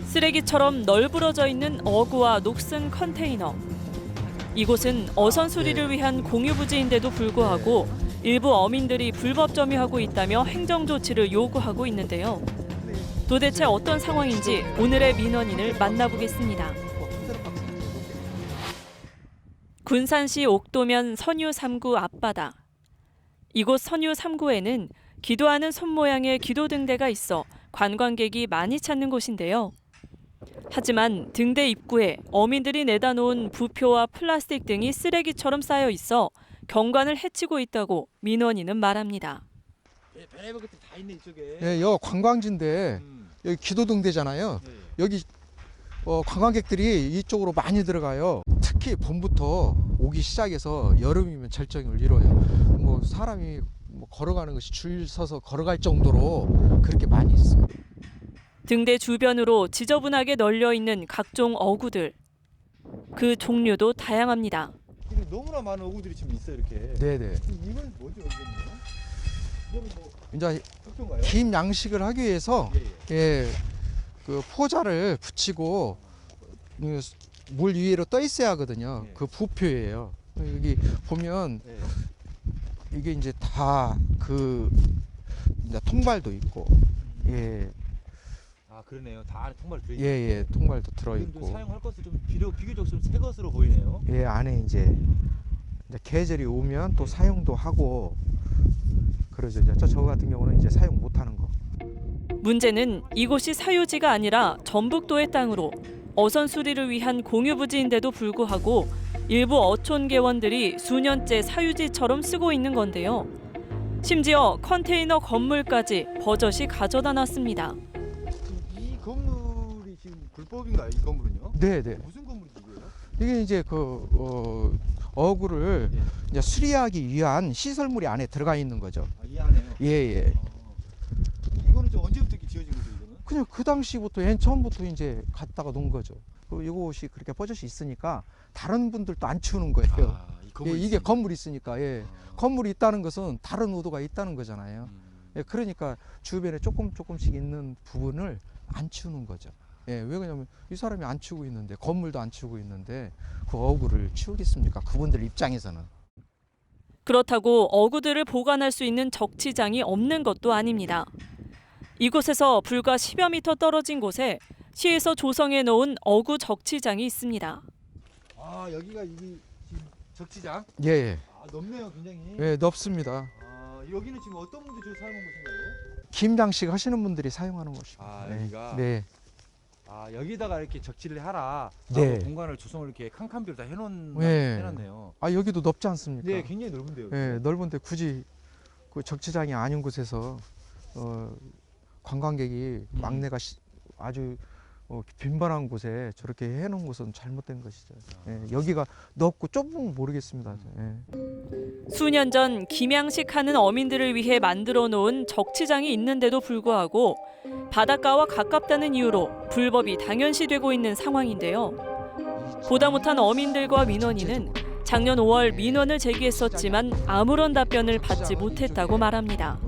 쓰레기처럼 널브러져 있는 어구와 녹슨 컨테이너. 이곳은 어선 수리를 위한 공유부지인데도 불구하고 일부 어민들이 불법 점유하고 있다며 행정 조치를 요구하고 있는데요. 도대체 어떤 상황인지 오늘의 민원인을 만나보겠습니다. 군산시 옥도면 선유 3구 앞바다. 이곳 선유 3구에는 기도하는 손 모양의 기도 등대가 있어 관광객이 많이 찾는 곳인데요. 하지만 등대 입구에 어민들이 내다 놓은 부표와 플라스틱 등이 쓰레기처럼 쌓여 있어 경관을 해치고 있다고 민원인은 말합니다. 별의별 것들이 다 있네 이쪽에. 예, 여기 관광지인데 여기 기도등대잖아요. 여기 관광객들이 이쪽으로 많이 들어가요. 특히 봄부터 오기 시작해서 여름이면 절정을 이뤄요. 뭐 사람이 걸어가는 것이 줄 서서 걸어갈 정도로 그렇게 많이 있습니다. 등대 주변으로 지저분하게 널려 있는 각종 어구들. 그 종류도 다양합니다. 너무나 많은 어구들이 지금 있어요 이렇게. 네네. 이건 뭐죠 이거는? 뭐 이제 흑표인가요? 김 양식을 하기 위해서 그 포자를 붙이고 물 위로 떠 있어야 하거든요. 그 부표예요. 여기 보면 이게 이제 다 그 통발도 있고, 아 그러네요. 다 안에 통발 들어 있네요. 예, 통발도 들어 있고. 사용할 것을 좀 비교적 좀 새 것으로 보이네요. 예, 안에 이제 계절이 오면 또 사용도 하고 그러죠. 저 같은 경우는 이제 사용 못 하는 거. 문제는 이곳이 사유지가 아니라 전북도의 땅으로 어선 수리를 위한 공유부지인데도 불구하고 일부 어촌 개원들이 수년째 사유지처럼 쓰고 있는 건데요. 심지어 컨테이너 건물까지 버젓이 가져다 놨습니다. 이 건물이 지금 불법인가요? 이 건물은요? 네네. 무슨 건물이죠 이거요? 이게 이제 그 어구를 이제 수리하기 위한 시설물이 안에 들어가 있는 거죠. 아, 이 안에요? 예. 이거는 좀 언제부터 이렇게 지어진 거죠 이거는? 그냥 그 당시부터 맨 처음부터 이제 갖다가 놓은 거죠. 그리고 이곳이 그렇게 버젓이 있으니까 다른 분들도 안 치우는 거예요. 이 건물이 이게 건물이 있으니까 건물이 있다는 것은 다른 의도가 있다는 거잖아요. 그러니까 주변에 조금씩 있는 부분을 안 치우는 거죠. 왜 그러냐면 이 사람이 안 치우고 있는데 건물도 안 치우고 있는데 그 어구를 치우겠습니까? 그분들 입장에서는. 그렇다고 어구들을 보관할 수 있는 적치장이 없는 것도 아닙니다. 이곳에서 불과 10여 미터 떨어진 곳에 시에서 조성해 놓은 어구 적치장이 있습니다. 아 여기가 이게 지금 적치장? 예. 아 넓네요 굉장히. 예, 넓습니다. 아 여기는 지금 어떤 분들이 주로 사용하는 곳인가요? 김장식 하시는 분들이 사용하는 곳입니다. 아 여기가. 네. 아 여기다가 이렇게 적치를 하라. 네. 공간을 조성을 이렇게 칸칸비로 다 해놨네요. 아 여기도 넓지 않습니까? 네, 굉장히 넓은데요. 예, 넓은데 굳이 그 적치장이 아닌 곳에서 관광객이 막내가 아주 빈번한 곳에 저렇게 해놓은 곳은 잘못된 것이죠. 여기가 넓고 좁으면 모르겠습니다. 수년 전 김양식 하는 어민들을 위해 만들어 놓은 적치장이 있는데도 불구하고 바닷가와 가깝다는 이유로 불법이 당연시되고 있는 상황인데요. 보다 못한 어민들과 민원인은 작년 5월 민원을 제기했었지만 아무런 답변을 받지 못했다고 말합니다.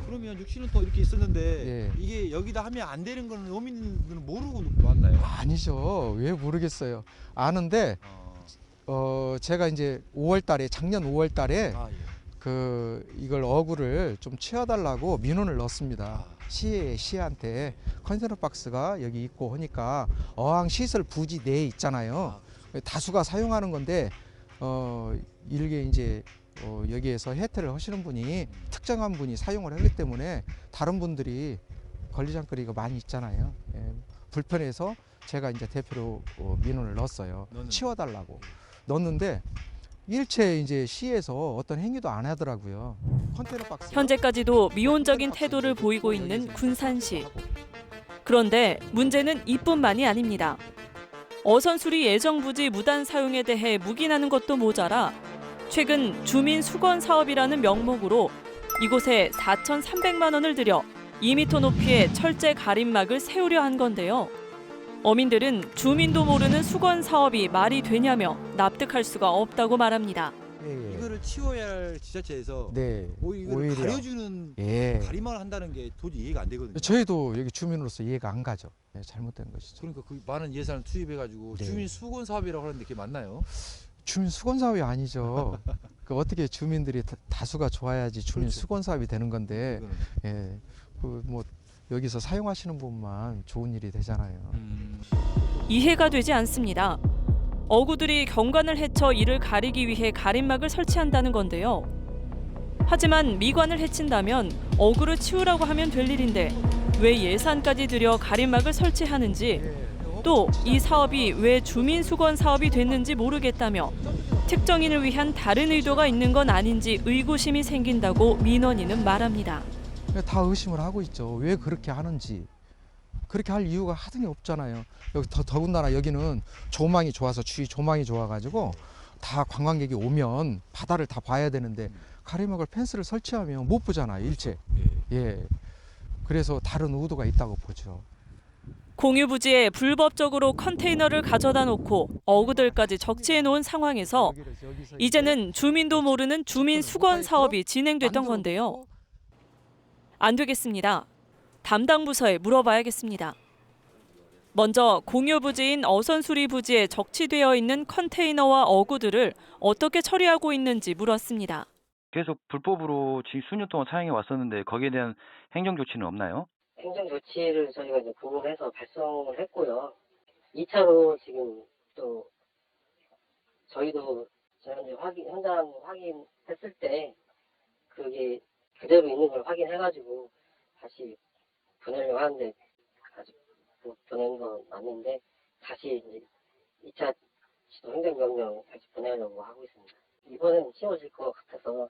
그러면 6시는 또 이렇게 있었는데 이게 여기다 하면 안 되는 거는 어민들은 모르고 왔나요? 아니죠. 왜 모르겠어요. 아는데 제가 이제 작년 5월 달에 이걸 어구를 좀 치워달라고 민원을 넣었습니다. 시한테 컨테이너 박스가 여기 있고 하니까 어항시설 부지 내에 있잖아요. 다수가 사용하는 건데 일개 이제 여기에서 혜택을 하시는 분이 특정한 분이 사용을 하기 때문에 다른 분들이 권리장거리가 많이 있잖아요. 불편해서 제가 이제 대표로 민원을 넣었어요. 치워달라고 넣었는데 일체 이제 시에서 어떤 행위도 안 하더라고요. 컨테이너 박스. 현재까지도 미온적인 태도를 보이고 있는 군산시. 그런데 문제는 이뿐만이 아닙니다. 어선 수리 예정 부지 무단 사용에 대해 묵인하는 것도 모자라 최근 주민 수건 사업이라는 명목으로 이곳에 4,300만 원을 들여 2m 높이의 철제 가림막을 세우려 한 건데요. 어민들은 주민도 모르는 수건 사업이 말이 되냐며 납득할 수가 없다고 말합니다. 이거를 이거를 치워야 할 지자체에서 네. 이걸 오히려. 가려주는 예. 가림막을 한다는 게 도저히 이해가 안 되거든요. 저희도 여기 주민으로서 이해가 안 가죠. 네, 잘못된 것이죠. 그러니까 그 많은 예산을 투입해가지고 네. 주민 수건 사업이라고 하는데 그게 맞나요? 주민 수건 사업이 아니죠. 그 어떻게 주민들이 다수가 좋아야지 주민 그렇죠. 수건 사업이 되는 건데, 이거는. 예, 그 뭐 여기서 사용하시는 분만 좋은 일이 되잖아요. 이해가 되지 않습니다. 어구들이 경관을 해쳐 이를 가리기 위해 가림막을 설치한다는 건데요. 하지만 미관을 해친다면 어구를 치우라고 하면 될 일인데 왜 예산까지 들여 가림막을 설치하는지, 또 이 사업이 왜 주민 수건 사업이 됐는지 모르겠다며 특정인을 위한 다른 의도가 있는 건 아닌지 의구심이 생긴다고 민원인은 말합니다. 다 의심을 하고 있죠. 왜 그렇게 하는지. 그렇게 할 이유가 하등이 없잖아요. 여기 더군다나 여기는 조망이 좋아서 주위 조망이 좋아가지고 다 관광객이 오면 바다를 다 봐야 되는데 가림막을 펜스를 설치하면 못 보잖아요, 일체. 예. 그래서 다른 의도가 있다고 보죠. 공유부지에 불법적으로 컨테이너를 가져다 놓고 어구들까지 적치해 놓은 상황에서 이제는 주민도 모르는 주민 수건 사업이 진행됐던 건데요. 안 되겠습니다. 담당 부서에 물어봐야겠습니다. 먼저 공유부지인 어선수리 부지에 적치되어 있는 컨테이너와 어구들을 어떻게 처리하고 있는지 물었습니다. 계속 불법으로 지금 수년 동안 사용해 왔었는데 거기에 대한 행정 조치는 없나요? 행정 조치를 저희가 이제 구분해서 발송을 했고요. 2차로 지금 또 저희도 현장 확인했을 때 그게 그대로 있는 걸 확인해가지고 다시 보내려고 하는데 아직 못 보낸 건 맞는데 다시 이제 2차 지도 행정명령 다시 보내려고 하고 있습니다. 이번엔 치워질 것 같아서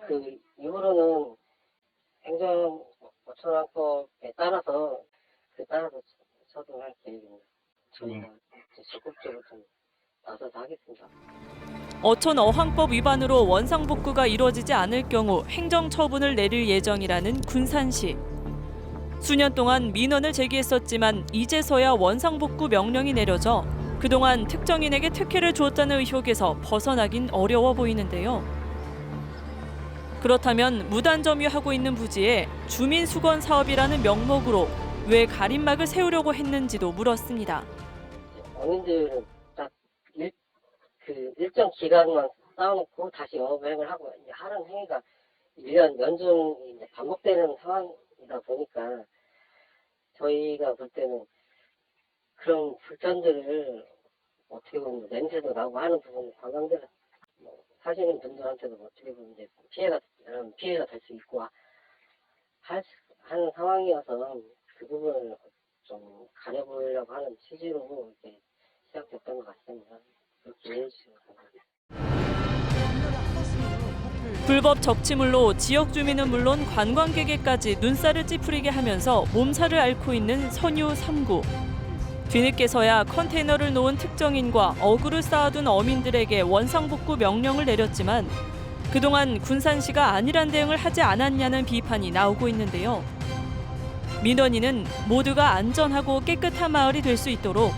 그 이후로는 행정 어촌항법에 따라서 처분할 계획입니다. 저희가 적극적으로 좀 나서서 하겠습니다. 어촌 어항법 위반으로 원상복구가 이루어지지 않을 경우 행정처분을 내릴 예정이라는 군산시. 수년 동안 민원을 제기했었지만 이제서야 원상복구 명령이 내려져 그동안 특정인에게 특혜를 주었다는 의혹에서 벗어나긴 어려워 보이는데요. 그렇다면 무단점유하고 있는 부지에 주민수건 사업이라는 명목으로 왜 가림막을 세우려고 했는지도 물었습니다. 어민들은 딱 일정 기간만 쌓아놓고 다시 영업행을 하고 이제 하는 행위가 1년 연중이 이제 반복되는 상황이다 보니까 저희가 볼 때는 그런 불편들을 어떻게 보면 냄새도 나고 하는 부분 관광들 사시는 분들한테도 어떻게 보면 이제 피해가 될 수 있고 하는 상황이어서 그 부분을 좀 가려보려고 하는 취지로 이렇게 시작됐던 것 같습니다. 그렇게 이해해 주시면 감사합니다. 불법 적치물로 지역 주민은 물론 관광객에까지 눈살을 찌푸리게 하면서 몸살을 앓고 있는 선유 3구. 뒤늦게서야 컨테이너를 놓은 특정인과 어구를 쌓아둔 어민들에게 원상복구 명령을 내렸지만 그동안 군산시가 안일한 대응을 하지 않았냐는 비판이 나오고 있는데요. 민원인은 모두가 안전하고 깨끗한 마을이 될 수 있도록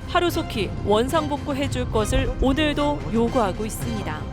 하루속히 원상복구해 줄 것을 오늘도 요구하고 있습니다.